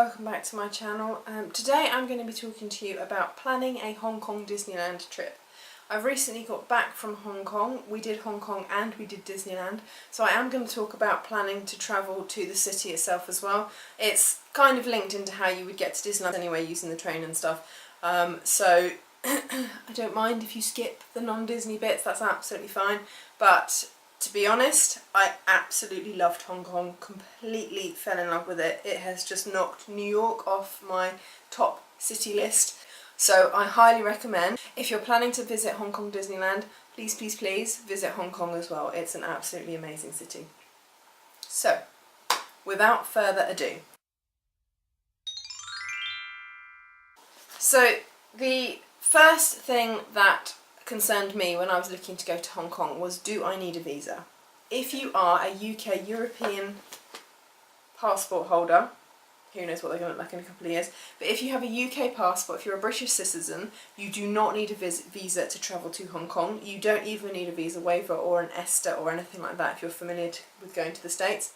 welcome back to my channel. Today I'm going to be talking to you about planning a Hong Kong Disneyland trip. I've recently got back from Hong Kong. We did Hong Kong and we did Disneyland, so I am going to talk about planning to travel to the city itself as well. It's kind of linked into how you would get to Disneyland anyway, using the train and stuff. So I don't mind if you skip the non-Disney bits, that's absolutely fine, but to be honest, I absolutely loved Hong Kong, completely fell in love with it. It has just knocked New York off my top city list. So I highly recommend, if you're planning to visit Hong Kong Disneyland, please, please, please visit Hong Kong as well. It's an absolutely amazing city. So, without further ado. So, the first thing that concerned me when I was looking to go to Hong Kong was, do I need a visa? If you are a UK European passport holder, who knows what they're going to look like in a couple of years, but if you have a UK passport, if you're a British citizen, you do not need a visa to travel to Hong Kong. You don't even need a visa waiver or an ESTA or anything like that if you're familiar with going to the States.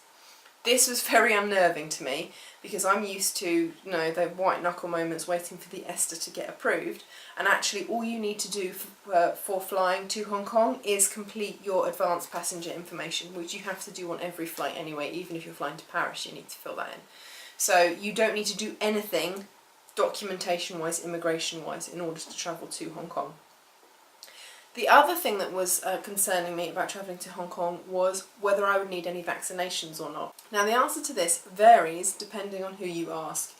This was very unnerving to me because I'm used to, you know, the white knuckle moments waiting for the ESTA to get approved, and actually all you need to do for flying to Hong Kong is complete your advanced passenger information, which you have to do on every flight anyway. Even if you're flying to Paris, you need to fill that in. So you don't need to do anything documentation wise, immigration wise, in order to travel to Hong Kong. The other thing that was concerning me about travelling to Hong Kong was whether I would need any vaccinations or not. Now the answer to this varies depending on who you ask.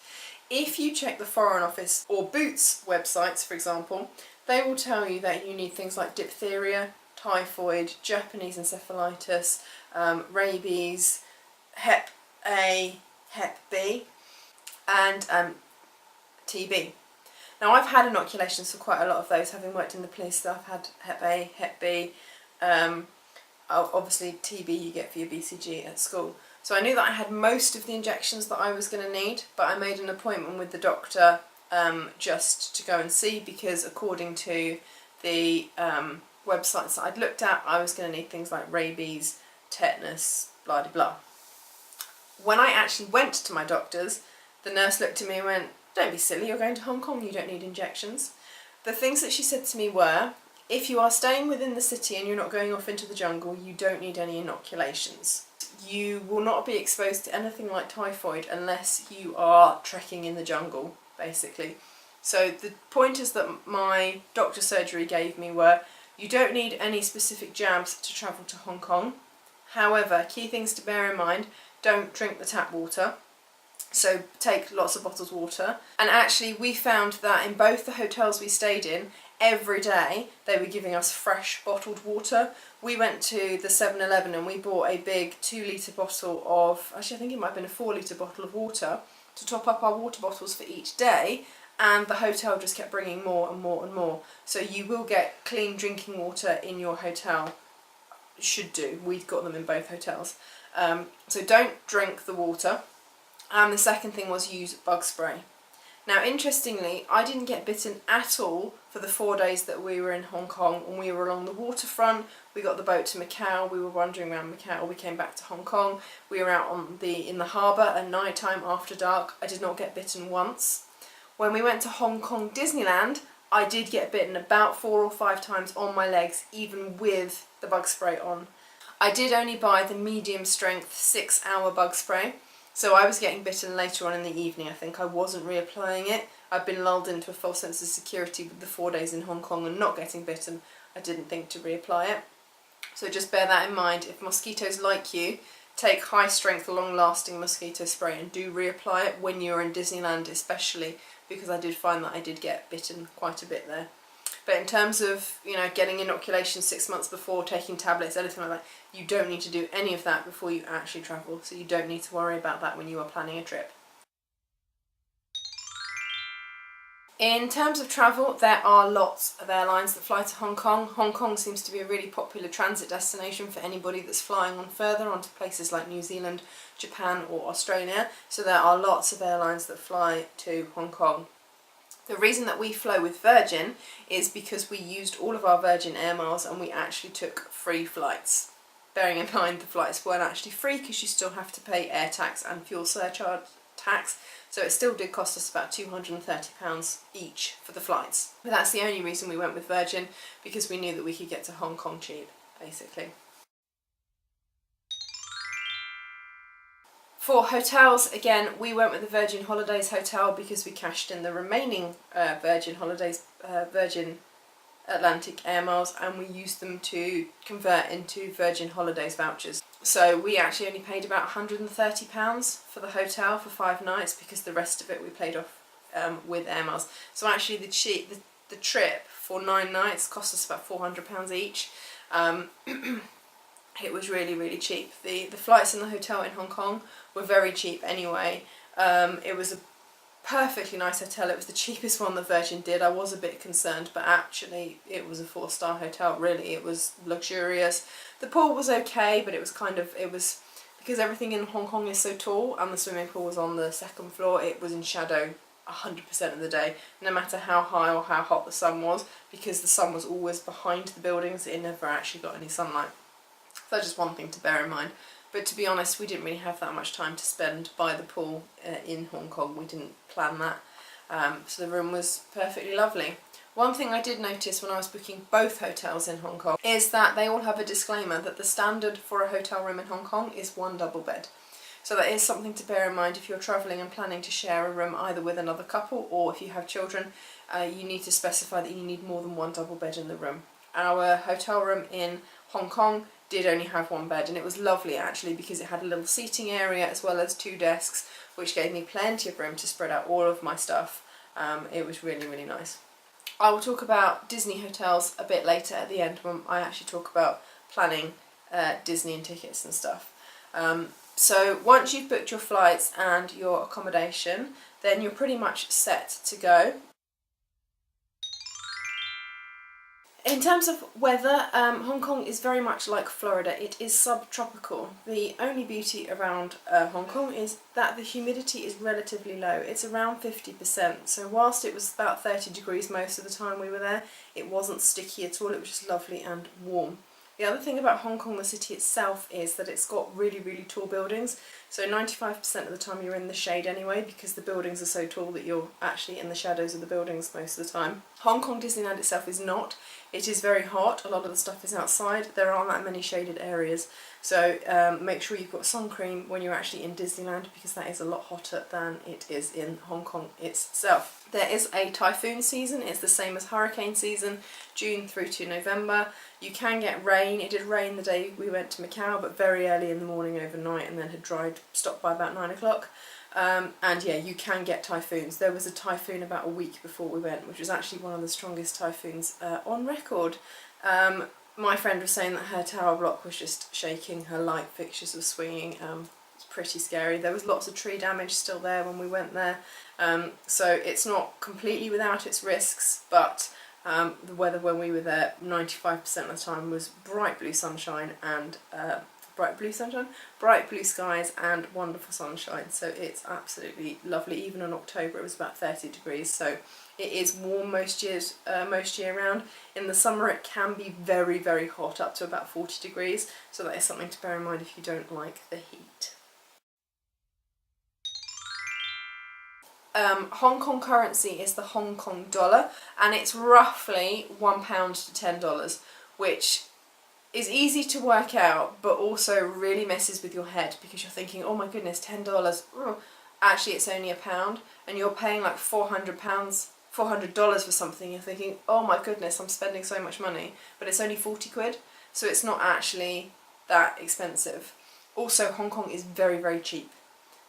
If you check the Foreign Office or Boots websites, for example, they will tell you that you need things like diphtheria, typhoid, Japanese encephalitis, rabies, Hep A, Hep B, and TB. Now I've had inoculations for quite a lot of those, having worked in the police. So I've had Hep A, Hep B, obviously TB you get for your BCG at school. So I knew that I had most of the injections that I was going to need, but I made an appointment with the doctor just to go and see, because according to the websites that I'd looked at, I was going to need things like rabies, tetanus, blah de blah. When I actually went to my doctor's, the nurse looked at me and went, "Don't be silly, you're going to Hong Kong, you don't need injections." The things that she said to me were, if you are staying within the city and you're not going off into the jungle, you don't need any inoculations. You will not be exposed to anything like typhoid unless you are trekking in the jungle, basically. So the pointers that my doctor's surgery gave me were, you don't need any specific jabs to travel to Hong Kong. However, key things to bear in mind, don't drink the tap water. So take lots of bottled water. And actually we found that in both the hotels we stayed in, every day they were giving us fresh bottled water. We went to the 7-Eleven and we bought a big 2-litre bottle of, actually I think it might have been a 4-litre bottle of water to top up our water bottles for each day, and the hotel just kept bringing more and more and more. So you will get clean drinking water in your hotel. Should do. We've got them in both hotels. So don't drink the water. And the second thing was use bug spray. Now interestingly, I didn't get bitten at all for the 4 days that we were in Hong Kong, and we were along the waterfront. We got the boat to Macau, we were wandering around Macau, we came back to Hong Kong, we were out in the harbour at night time after dark. I did not get bitten once. When we went to Hong Kong Disneyland, I did get bitten about 4 or 5 times on my legs, even with the bug spray on. I did only buy the medium strength 6-hour bug spray, so I was getting bitten later on in the evening. I think I wasn't reapplying it. I've been lulled into a false sense of security with the 4 days in Hong Kong and not getting bitten. I didn't think to reapply it. So just bear that in mind. If mosquitoes like you, take high strength, long lasting mosquito spray and do reapply it when you're in Disneyland especially, because I did find that I did get bitten quite a bit there. But in terms of, you know, getting inoculation 6 months before, taking tablets, anything like that, you don't need to do any of that before you actually travel. So you don't need to worry about that when you are planning a trip. In terms of travel, there are lots of airlines that fly to Hong Kong. Hong Kong seems to be a really popular transit destination for anybody that's flying on further onto places like New Zealand, Japan or Australia. So there are lots of airlines that fly to Hong Kong. The reason that we flew with Virgin is because we used all of our Virgin Air miles and we actually took free flights. Bearing in mind the flights weren't actually free because you still have to pay air tax and fuel surcharge tax, So it still did cost us about £230 each for the flights. But that's the only reason we went with Virgin, because we knew that we could get to Hong Kong cheap, basically. For hotels, again, we went with the Virgin Holidays hotel because we cashed in the remaining Virgin Atlantic Air Miles, and we used them to convert into Virgin Holidays vouchers. So we actually only paid about £130 for the hotel for 5 nights, because the rest of it we paid off with Air Miles. So actually the trip for 9 nights cost us about £400 each. It was really, really cheap. The flights in the hotel in Hong Kong were very cheap anyway. It was a perfectly nice hotel. It was the cheapest one that Virgin did. I was a bit concerned, but actually it was a 4-star hotel, really. It was luxurious. The pool was okay, but it was because everything in Hong Kong is so tall and the swimming pool was on the 2nd floor, it was in shadow 100% of the day, no matter how high or how hot the sun was, because the sun was always behind the buildings. It never actually got any sunlight. So that's just one thing to bear in mind. But to be honest, we didn't really have that much time to spend by the pool in Hong Kong. We didn't plan that. So the room was perfectly lovely. One thing I did notice when I was booking both hotels in Hong Kong is that they all have a disclaimer that the standard for a hotel room in Hong Kong is 1 double bed. So that is something to bear in mind if you're travelling and planning to share a room either with another couple, or if you have children, you need to specify that you need more than 1 double bed in the room. Our hotel room in Hong Kong did only have 1 bed, and it was lovely actually, because it had a little seating area as well as 2 desks, which gave me plenty of room to spread out all of my stuff. It was really, really nice. I will talk about Disney hotels a bit later at the end, when I actually talk about planning Disney and tickets and stuff. So once you've booked your flights and your accommodation, then you're pretty much set to go. In terms of weather, Hong Kong is very much like Florida. It is subtropical. The only beauty around Hong Kong is that the humidity is relatively low. It's around 50%. So whilst it was about 30 degrees most of the time we were there, it wasn't sticky at all. It was just lovely and warm. The other thing about Hong Kong, the city itself, is that it's got really, really tall buildings. So 95% of the time you're in the shade anyway, because the buildings are so tall that you're actually in the shadows of the buildings most of the time. Hong Kong Disneyland itself is not. It is very hot. A lot of the stuff is outside. There aren't that many shaded areas. So make sure you've got sun cream when you're actually in Disneyland, because that is a lot hotter than it is in Hong Kong itself. There is a typhoon season. It's the same as hurricane season, June through to November. You can get rain. It did rain the day we went to Macau, but very early in the morning overnight, and then had stopped by about 9 o'clock. And yeah, you can get typhoons. There was a typhoon about a week before we went, which was actually one of the strongest typhoons on record. My friend was saying that her tower block was just shaking, her light fixtures were swinging. It's pretty scary. There was lots of tree damage still there when we went there. So it's not completely without its risks, but the weather when we were there 95% of the time was bright blue sunshine and bright blue skies and wonderful sunshine. So it's absolutely lovely. Even in October it was about 30 degrees, so it is warm most year round. In the summer it can be very, very hot, up to about 40 degrees, so that is something to bear in mind if you don't like the heat. Hong Kong currency is the Hong Kong dollar, and it's roughly £1 to $10, which is easy to work out, but also really messes with your head, because you're thinking, oh my goodness, $10. Actually, it's only £1, and you're paying like $400 for something. You're thinking, oh my goodness, I'm spending so much money, but it's only 40 quid, so it's not actually that expensive. Also, Hong Kong is very, very cheap.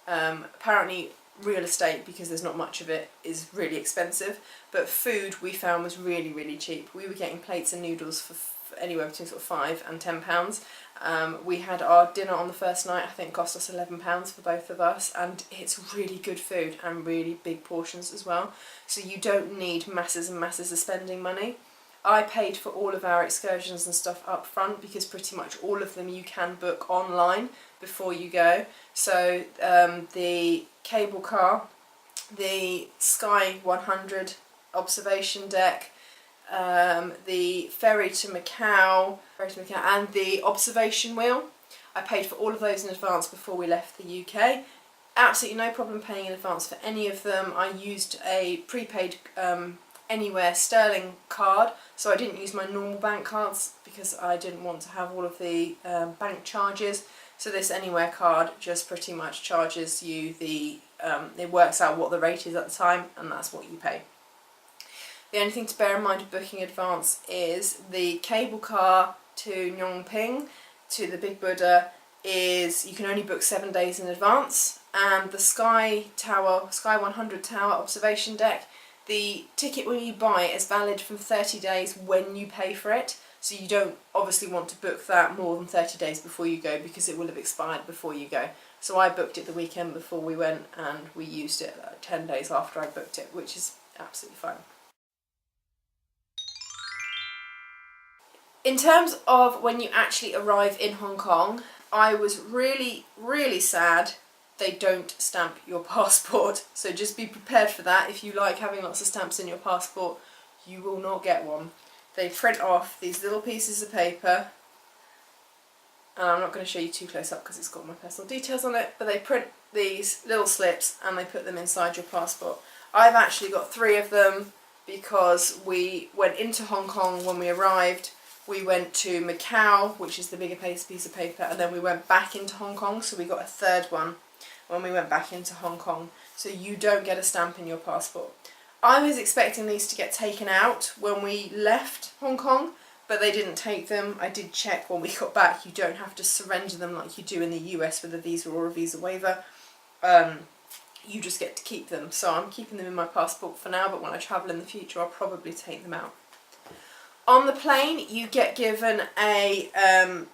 Apparently, real estate, because there's not much of it, is really expensive, but food we found was really, really cheap. We were getting plates and noodles for anywhere between sort of £5 and £10. We had our dinner on the first night, I think cost us £11 for both of us, and it's really good food and really big portions as well, so you don't need masses and masses of spending money. I paid for all of our excursions and stuff up front, because pretty much all of them you can book online before you go. So the cable car, the Sky 100 observation deck, the ferry to Macau, and the observation wheel. I paid for all of those in advance before we left the UK. Absolutely no problem paying in advance for any of them. I used a prepaid Anywhere Sterling card, so I didn't use my normal bank cards because I didn't want to have all of the bank charges. So this Anywhere card just pretty much charges you it works out what the rate is at the time, and that's what you pay. The only thing to bear in mind of booking in advance is the cable car to Nyongping, to the Big Buddha, you can only book 7 days in advance, and the Sky 100 Tower observation deck, the ticket when you buy it is valid from 30 days when you pay for it, so you don't obviously want to book that more than 30 days before you go because it will have expired before you go. So I booked it the weekend before we went and we used it 10 days after I booked it, which is absolutely fine. In terms of when you actually arrive in Hong Kong, I was really, really sad they don't stamp your passport. So just be prepared for that. If you like having lots of stamps in your passport, you will not get one. They print off these little pieces of paper, and I'm not going to show you too close up because it's got my personal details on it, but they print these little slips and they put them inside your passport. I've actually got 3 of them because we went into Hong Kong when we arrived. We went to Macau, which is the bigger piece of paper, and then we went back into Hong Kong, so we got a 3rd one when we went back into Hong Kong. So you don't get a stamp in your passport. I was expecting these to get taken out when we left Hong Kong, but they didn't take them. I did check when we got back. You don't have to surrender them like you do in the US with a visa or a visa waiver. You just get to keep them. So I'm keeping them in my passport for now, but when I travel in the future I'll probably take them out. On the plane you get given a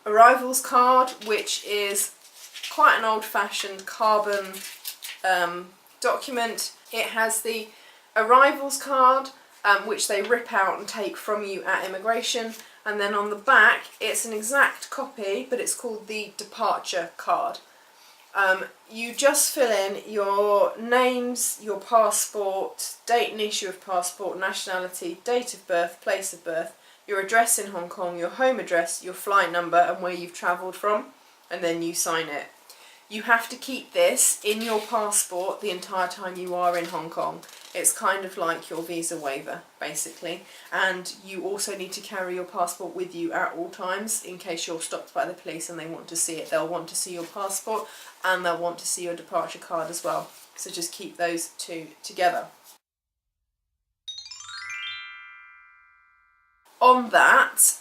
arrivals card, which is quite an old-fashioned carbon document. It has the arrivals card, which they rip out and take from you at immigration, and then on the back it's an exact copy, but it's called the departure card. You just fill in your names, your passport, date and issue of passport, nationality, date of birth, place of birth, your address in Hong Kong, your home address, your flight number and where you've travelled from, and then you sign it. You have to keep this in your passport the entire time you are in Hong Kong. It's kind of like your visa waiver, basically. And you also need to carry your passport with you at all times in case you're stopped by the police and they want to see it. They'll want to see your passport and they'll want to see your departure card as well. So just keep those 2 together. On that,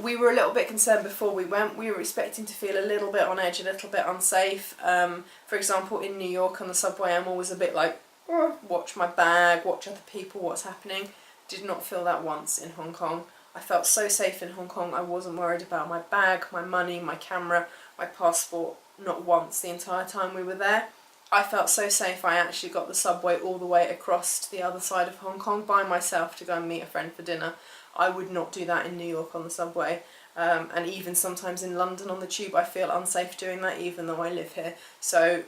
we were a little bit concerned before we went. We were expecting to feel a little bit on edge, a little bit unsafe. For example, in New York on the subway, I'm always a bit like, oh, watch my bag, watch other people, what's happening. Did not feel that once in Hong Kong. I felt so safe in Hong Kong. I wasn't worried about my bag, my money, my camera, my passport, not once the entire time we were there. I felt so safe I actually got the subway all the way across to the other side of Hong Kong by myself to go and meet a friend for dinner. I would not do that in New York on the subway, and even sometimes in London on the tube I feel unsafe doing that even though I live here. So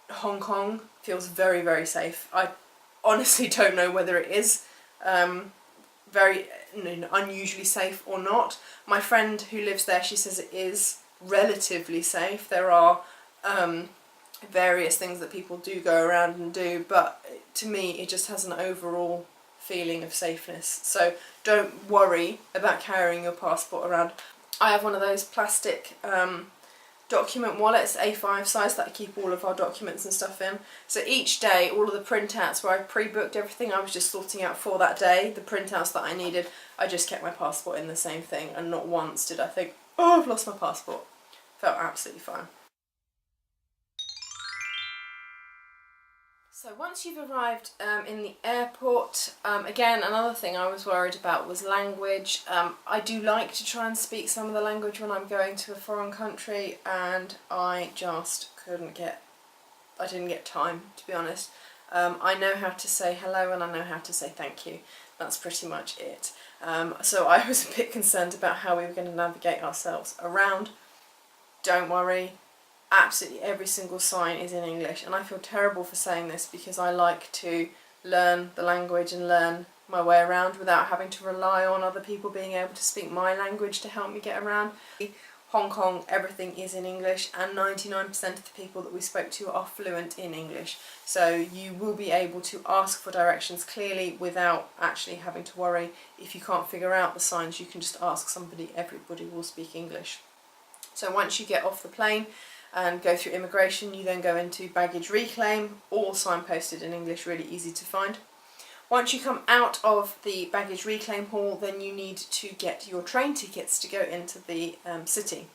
Hong Kong feels very, very safe. I honestly don't know whether it is very unusually safe or not. My friend who lives there, she says it is relatively safe. There are various things that people do go around and do, but to me it just has an overall feeling of safeness. So don't worry about carrying your passport around. I have one of those plastic document wallets, A5 size, that I keep all of our documents and stuff in. So each day, all of the printouts where I pre-booked everything, I was just sorting out for that day, the printouts that I needed, I just kept my passport in the same thing, and not once did I think, oh, I've lost my passport. Felt absolutely fine. So once you've arrived in the airport, again, another thing I was worried about was language. I do like to try and speak some of the language when I'm going to a foreign country, and I just didn't get time, to be honest. I know how to say hello and I know how to say thank you. That's pretty much it. So I was a bit concerned about how we were going to navigate ourselves around. Don't worry. Absolutely every single sign is in English, and I feel terrible for saying this because I like to learn the language and learn my way around without having to rely on other people being able to speak my language to help me get around. Hong Kong, everything is in English, and 99% of the people that we spoke to are fluent in English. So you will be able to ask for directions clearly without actually having to worry. If you can't figure out the signs, you can just ask somebody. Everybody will speak English. So once you get off the plane and go through immigration, you then go into baggage reclaim, all signposted in English, really easy to find. Once you come out of the baggage reclaim hall, then you need to get your train tickets to go into the city.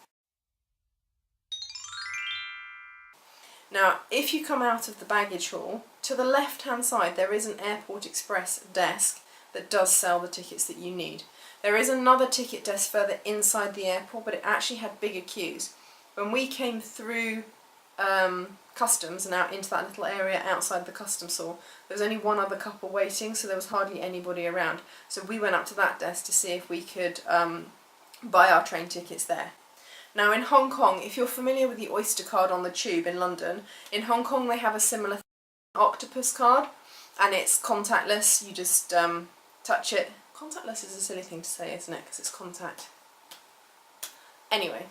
Now, if you come out of the baggage hall, to the left-hand side there is an Airport Express desk that does sell the tickets that you need. There is another ticket desk further inside the airport, but it actually had bigger queues. When we came through customs and out into that little area outside the customs hall, there was only one other couple waiting, so there was hardly anybody around. So we went up to that desk to see if we could buy our train tickets there. Now in Hong Kong, if you're familiar with the Oyster card on the tube in London, in Hong Kong they have a similar octopus card, and it's contactless. You just touch it. Contactless is a silly thing to say, isn't it? Because it's contact. Anyway,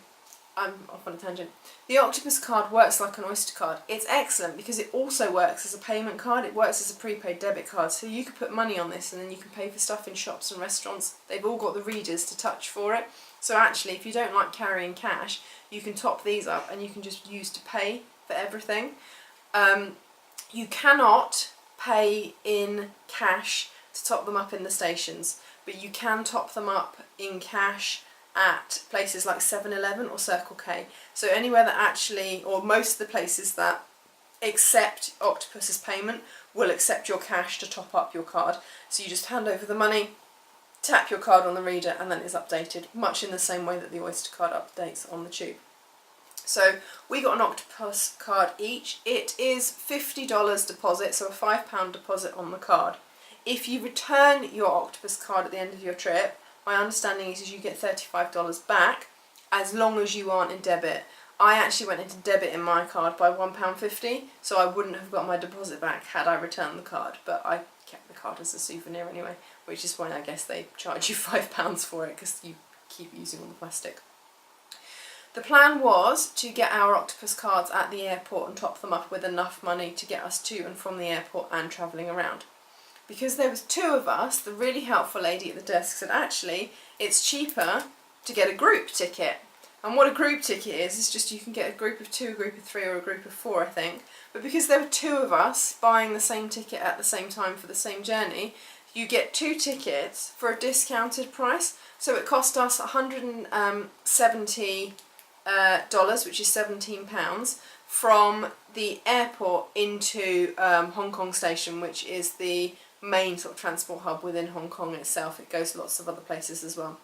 I'm off on a tangent. The octopus card works like an Oyster card. It's excellent because it also works as a payment card. It works as a prepaid debit card, so you could put money on this and then you can pay for stuff in shops and restaurants. They've all got the readers to touch for it. So actually, if you don't like carrying cash, you can top these up and you can just use to pay for everything. You cannot pay in cash to top them up in the stations, but you can top them up in cash at places like 7-Eleven or Circle K. So anywhere that actually, or most of the places that accept Octopus as payment will accept your cash to top up your card. So you just hand over the money, tap your card on the reader, and then it's updated, much in the same way that the Oyster card updates on the tube. So we got an Octopus card each. It is $50 deposit, so a £5 deposit on the card. If you return your Octopus card at the end of your trip, my understanding is you get $35 back, as long as you aren't in debit. I actually went into debit in my card by £1.50, so I wouldn't have got my deposit back had I returned the card, but I kept the card as a souvenir anyway, which is why I guess they charge you £5 for it, because you keep using all the plastic. The plan was to get our Octopus cards at the airport and top them up with enough money to get us to and from the airport and travelling around. Because there was two of us, the really helpful lady at the desk said actually it's cheaper to get a group ticket. And what a group ticket is just you can get a group of 2, a group of 3 or a group of 4, I think. But because there were two of us buying the same ticket at the same time for the same journey, you get 2 tickets for a discounted price. So it cost us $170, which is £17, from the airport into Hong Kong Station, which is the main sort of transport hub within Hong Kong itself. It goes to lots of other places as well.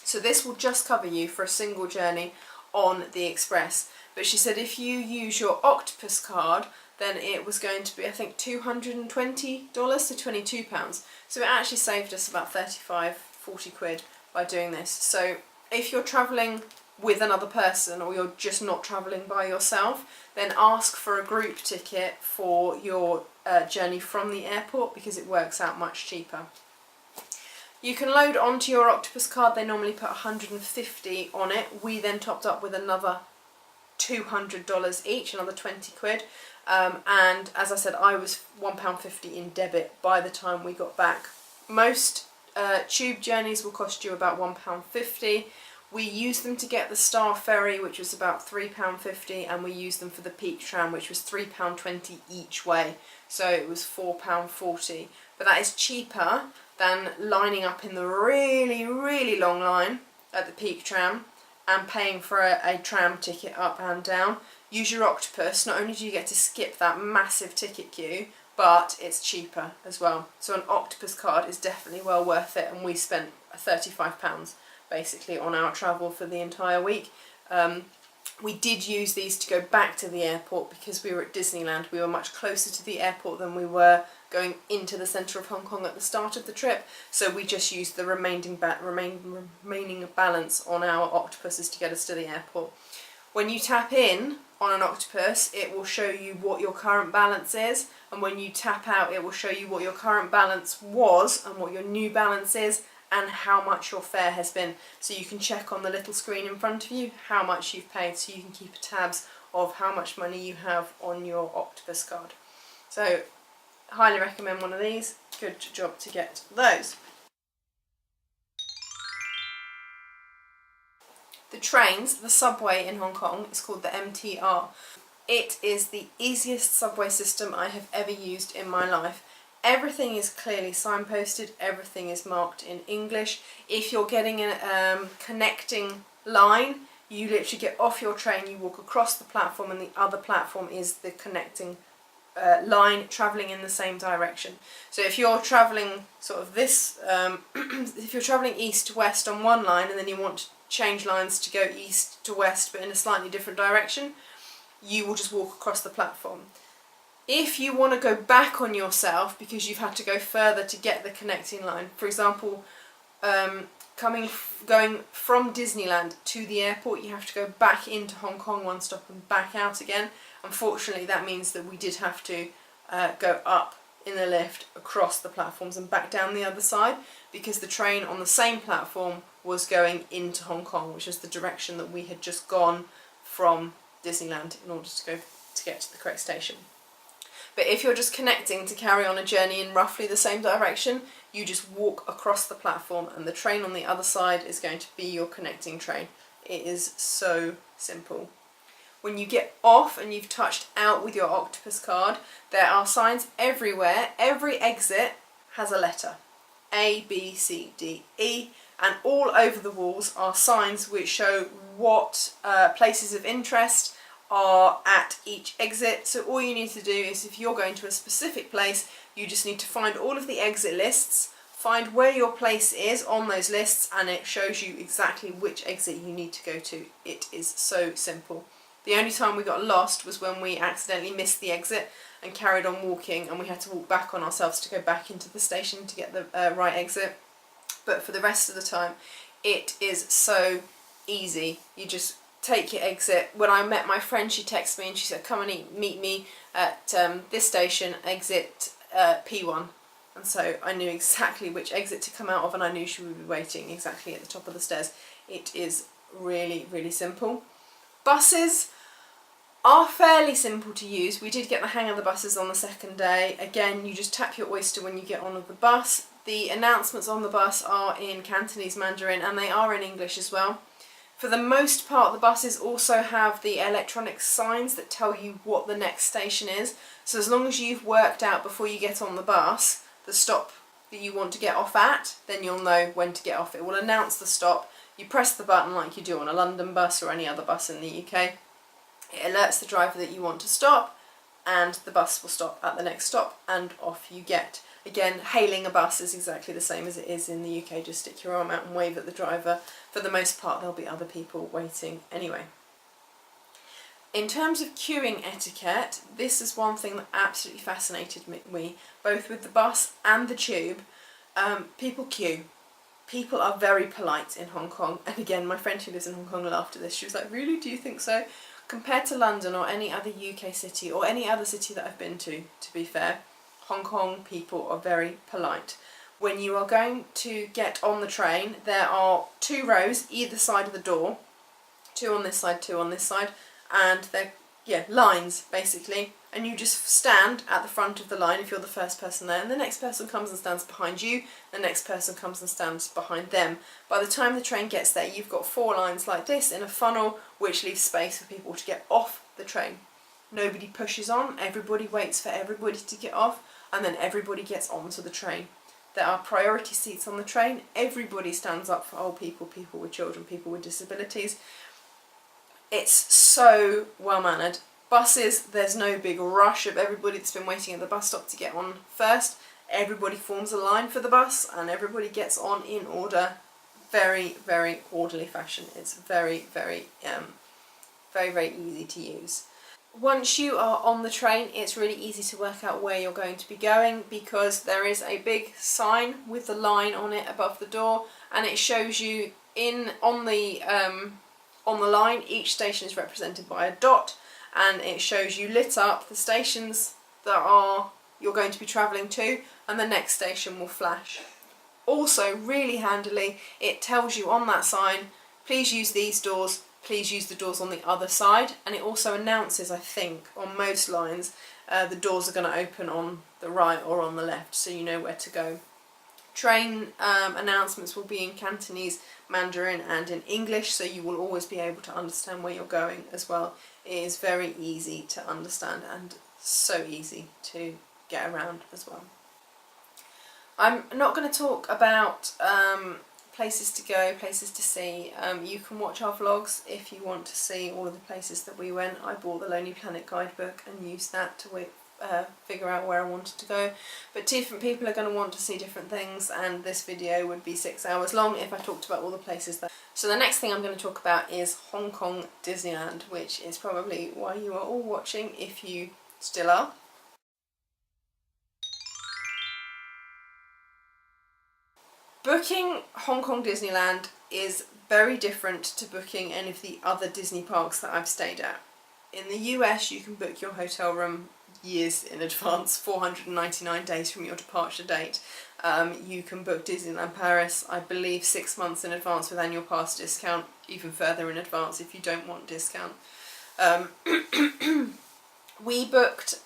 So this will just cover you for a single journey on the Express. But she said if you use your Octopus card, then it was going to be, I think, $220 to £22. So it actually saved us about 35–40 quid by doing this. So if you're travelling with another person or you're just not travelling by yourself, then ask for a group ticket for your journey from the airport, because it works out much cheaper. You can load onto your Octopus card. They normally put $150 on it. We then topped up with another $200 each, another 20 quid. And as I said, I was £1.50 in debit by the time we got back. Most tube journeys will cost you about £1.50. We used them to get the Star Ferry, which was about £3.50, and we used them for the Peak Tram, which was £3.20 each way. So it was £4.40. But that is cheaper than lining up in the really, really long line at the Peak Tram and paying for a tram ticket up and down. Use your Octopus. Not only do you get to skip that massive ticket queue, but it's cheaper as well. So an Octopus card is definitely well worth it, and we spent £35 basically on our travel for the entire week. We did use these to go back to the airport because we were at Disneyland. We were much closer to the airport than we were going into the centre of Hong Kong at the start of the trip, so we just used the remaining balance on our Octopuses to get us to the airport. When you tap in on an Octopus, it will show you what your current balance is, and when you tap out, it will show you what your current balance was and what your new balance is and how much your fare has been. So you can check on the little screen in front of you how much you've paid, so you can keep tabs of how much money you have on your Octopus card. So highly recommend one of these. Good job to get those. The trains, the subway in Hong Kong is called the MTR. It is the easiest subway system I have ever used in my life. Everything is clearly signposted, everything is marked in English. If you're getting a connecting line, you literally get off your train, you walk across the platform, and the other platform is the connecting line travelling in the same direction. So if you're travelling sort of this, if you're travelling east to west on one line and then you want to change lines to go east to west but in a slightly different direction, you will just walk across the platform. If you want to go back on yourself because you've had to go further to get the connecting line, for example, going from Disneyland to the airport, you have to go back into Hong Kong one stop and back out again. Unfortunately, that means that we did have to go up in the lift across the platforms and back down the other side, because the train on the same platform was going into Hong Kong, which is the direction that we had just gone from Disneyland in order to get to the correct station. But if you're just connecting to carry on a journey in roughly the same direction, you just walk across the platform and the train on the other side is going to be your connecting train. It is so simple. When you get off and you've touched out with your Octopus card, there are signs everywhere. Every exit has a letter. A, B, C, D, E, and all over the walls are signs which show what places of interest are at each exit. So all you need to do is, if you're going to a specific place, you just need to find all of the exit lists, find where your place is on those lists, and it shows you exactly which exit you need to go to. It is so simple. The only time we got lost was when we accidentally missed the exit and carried on walking, and we had to walk back on ourselves to go back into the station to get the right exit. But for the rest of the time, it is so easy. You just take your exit. When I met my friend, she texted me and she said, come and meet me at this station, exit P1. And so I knew exactly which exit to come out of, and I knew she would be waiting exactly at the top of the stairs. It is really, really simple. Buses are fairly simple to use. We did get the hang of the buses on the second day. Again, you just tap your oyster when you get on the bus. The announcements on the bus are in Cantonese Mandarin, and they are in English as well. For the most part, the buses also have the electronic signs that tell you what the next station is. So as long as you've worked out before you get on the bus the stop that you want to get off at, then you'll know when to get off. It will announce the stop. You press the button like you do on a London bus or any other bus in the UK. It alerts the driver that you want to stop, and the bus will stop at the next stop, and off you get. Again, hailing a bus is exactly the same as it is in the UK. Just stick your arm out and wave at the driver. For the most part, there'll be other people waiting anyway. In terms of queuing etiquette, this is one thing that absolutely fascinated me, both with the bus and the tube. People queue. People are very polite in Hong Kong, and again, my friend who lives in Hong Kong laughed at this. She was like, really, do you think so? Compared to London or any other UK city or any other city that I've been to be fair, Hong Kong people are very polite. When you are going to get on the train, there are 2 rows either side of the door, 2 on this side, 2 on this side, and they're lines basically, and you just stand at the front of the line if you're the first person there, and the next person comes and stands behind you, the next person comes and stands behind them. By the time the train gets there, you've got 4 lines like this in a funnel, which leaves space for people to get off the train. Nobody pushes on, everybody waits for everybody to get off, and then everybody gets onto the train. There are priority seats on the train. Everybody stands up for old people, people with children, people with disabilities. It's so well mannered. Buses, there's no big rush of everybody that's been waiting at the bus stop to get on first. Everybody forms a line for the bus and everybody gets on in order. Very, very orderly fashion. It's very, very easy to use. Once you are on the train, it's really easy to work out where you're going to be going, because there is a big sign with the line on it above the door, and it shows you on the line, each station is represented by a dot, and it shows you lit up the stations that you're going to be travelling to, and the next station will flash. Also, really handily, it tells you on that sign, please use these doors, please use the doors on the other side, and it also announces, I think, on most lines, the doors are going to open on the right or on the left, so you know where to go. Train announcements will be in Cantonese, Mandarin and in English, so you will always be able to understand where you're going as well. It is very easy to understand and so easy to get around as well. I'm not going to talk about places to go, places to see. You can watch our vlogs if you want to see all of the places that we went. I bought the Lonely Planet guidebook and used that to figure out where I wanted to go. But different people are going to want to see different things, and this video would be 6 hours long if I talked about all the places there. So the next thing I'm going to talk about is Hong Kong Disneyland, which is probably why you are all watching, if you still are. Booking Hong Kong Disneyland is very different to booking any of the other Disney parks that I've stayed at. In the US, you can book your hotel room years in advance, 499 days from your departure date. You can book Disneyland Paris, I believe, 6 months in advance with annual pass discount, even further in advance if you don't want discount. We booked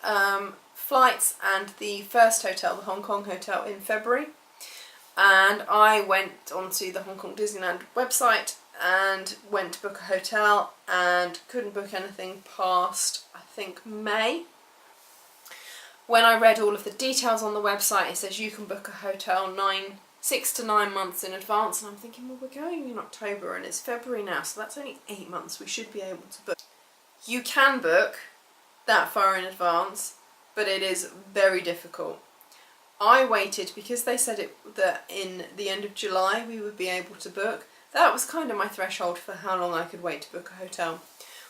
flights and the first hotel, the Hong Kong hotel, in February, and I went onto the Hong Kong Disneyland website and went to book a hotel and couldn't book anything past, I think, May. When I read all of the details on the website, it says you can book a hotel 6 to 9 months in advance, and I'm thinking, well, we're going in October and it's February now, so that's only 8 months, we should be able to book. You can book that far in advance, but it is very difficult. I waited because they said that in the end of July we would be able to book. That was kind of my threshold for how long I could wait to book a hotel.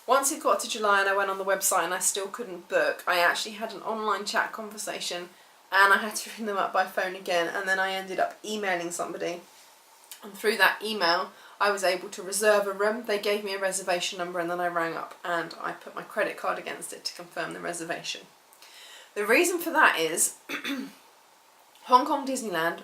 Once it got to July and I went on the website and I still couldn't book, I actually had an online chat conversation and I had to ring them up by phone again, and then I ended up emailing somebody, and through that email I was able to reserve a room. They gave me a reservation number and then I rang up and I put my credit card against it to confirm the reservation. The reason for that is Hong Kong Disneyland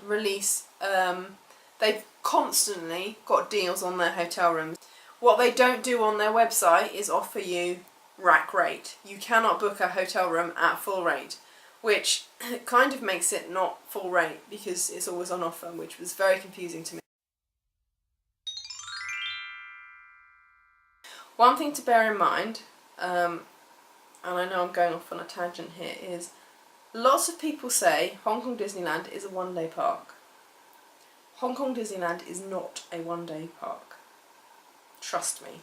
they've constantly got deals on their hotel rooms. What they don't do on their website is offer you rack rate. You cannot book a hotel room at full rate, which kind of makes it not full rate because it's always on offer, which was very confusing to me. One thing to bear in mind, and I know I'm going off on a tangent here, is lots of people say Hong Kong Disneyland is a one-day park. Hong Kong Disneyland is not a one-day park. Trust me.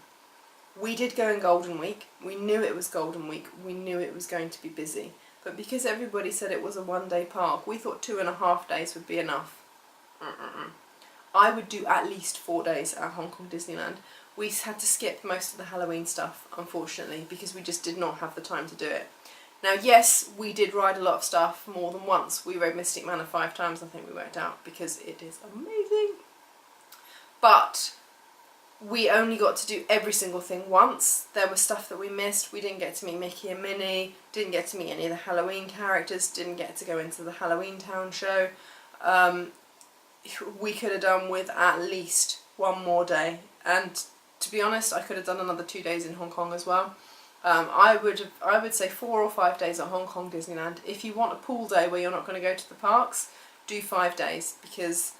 We did go in Golden Week. We knew it was Golden Week. We knew it was going to be busy. But because everybody said it was a one-day park, we thought 2.5 days would be enough. I would do at least 4 days at Hong Kong Disneyland. We had to skip most of the Halloween stuff, unfortunately, because we just did not have the time to do it. Now, yes, we did ride a lot of stuff more than once. We rode Mystic Manor 5 times, I think we worked out, because it is amazing. But we only got to do every single thing once. There was stuff that we missed. We didn't get to meet Mickey and Minnie, didn't get to meet any of the Halloween characters, didn't get to go into the Halloween Town show. We could have done with at least one more day, and to be honest, I could have done another 2 days in Hong Kong as well. I would say 4 or 5 days at Hong Kong Disneyland. If you want a pool day where you're not going to go to the parks, do 5 days, because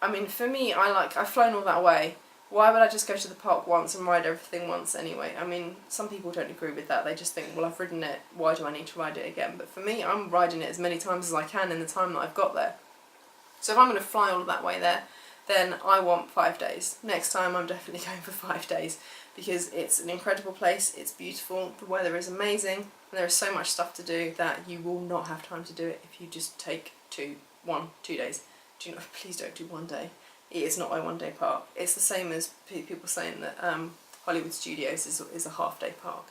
I mean, for me, I've flown all that way. Why would I just go to the park once and ride everything once anyway? I mean, some people don't agree with that. They just think, well, I've ridden it, why do I need to ride it again? But for me, I'm riding it as many times as I can in the time that I've got there. So if I'm going to fly all that way there, then I want 5 days. Next time I'm definitely going for 5 days, because it's an incredible place, it's beautiful, the weather is amazing, and there is so much stuff to do that you will not have time to do it if you just take 2 days. Please don't do 1 day. It is not a one-day park. It's the same as people saying that Hollywood Studios is a half-day park.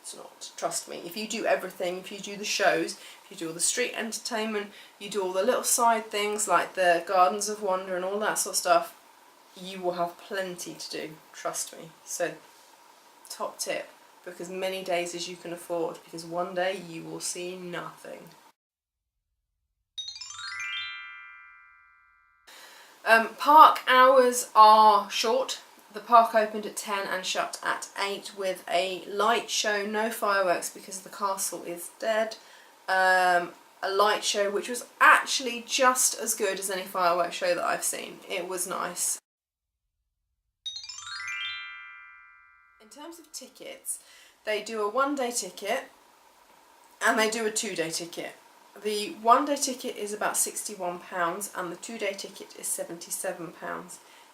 It's not. Trust me. If you do everything, if you do the shows, if you do all the street entertainment, you do all the little side things like the Gardens of Wonder and all that sort of stuff, you will have plenty to do. Trust me. So, top tip, book as many days as you can afford, because one day you will see nothing. Park hours are short. The park opened at 10 and shut at 8 with a light show, no fireworks because the castle is dead. A light show which was actually just as good as any fireworks show that I've seen. It was nice. In terms of tickets, they do a 1-day ticket and they do a 2-day ticket. The 1-day ticket is about £61 and the 2-day ticket is £77.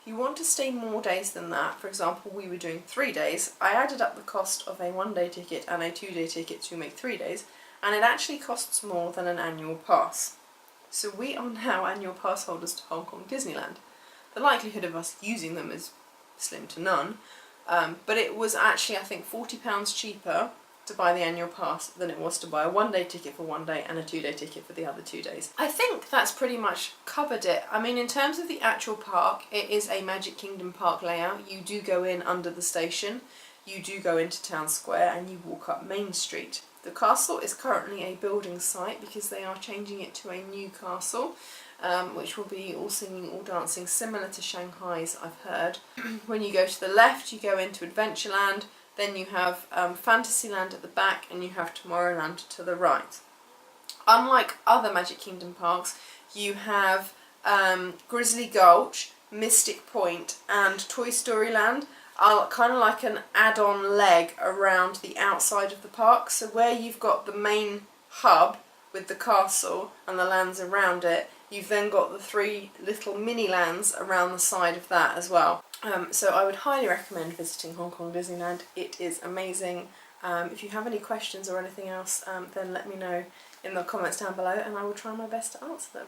If you want to stay more days than that, for example we were doing 3 days, I added up the cost of a 1-day ticket and a 2-day ticket to make 3 days, and it actually costs more than an annual pass. So we are now annual pass holders to Hong Kong Disneyland. The likelihood of us using them is slim to none, but it was actually I think £40 cheaper to buy the annual pass than it was to buy a 1-day ticket for 1 day and a 2-day ticket for the other 2 days. I think that's pretty much covered it. I mean, in terms of the actual park, it is a Magic Kingdom park layout. You do go in under the station, you do go into Town Square and you walk up Main Street. The castle is currently a building site because they are changing it to a new castle, which will be all singing, all dancing, similar to Shanghai's, I've heard. When you go to the left, you go into Adventureland, then you have Fantasyland at the back, and you have Tomorrowland to the right. Unlike other Magic Kingdom parks, you have Grizzly Gulch, Mystic Point and Toy Story Land are kind of like an add-on leg around the outside of the park. So where you've got the main hub with the castle and the lands around it, you've then got the 3 little mini lands around the side of that as well. So I would highly recommend visiting Hong Kong Disneyland. It is amazing. If you have any questions or anything else, then let me know in the comments down below and I will try my best to answer them.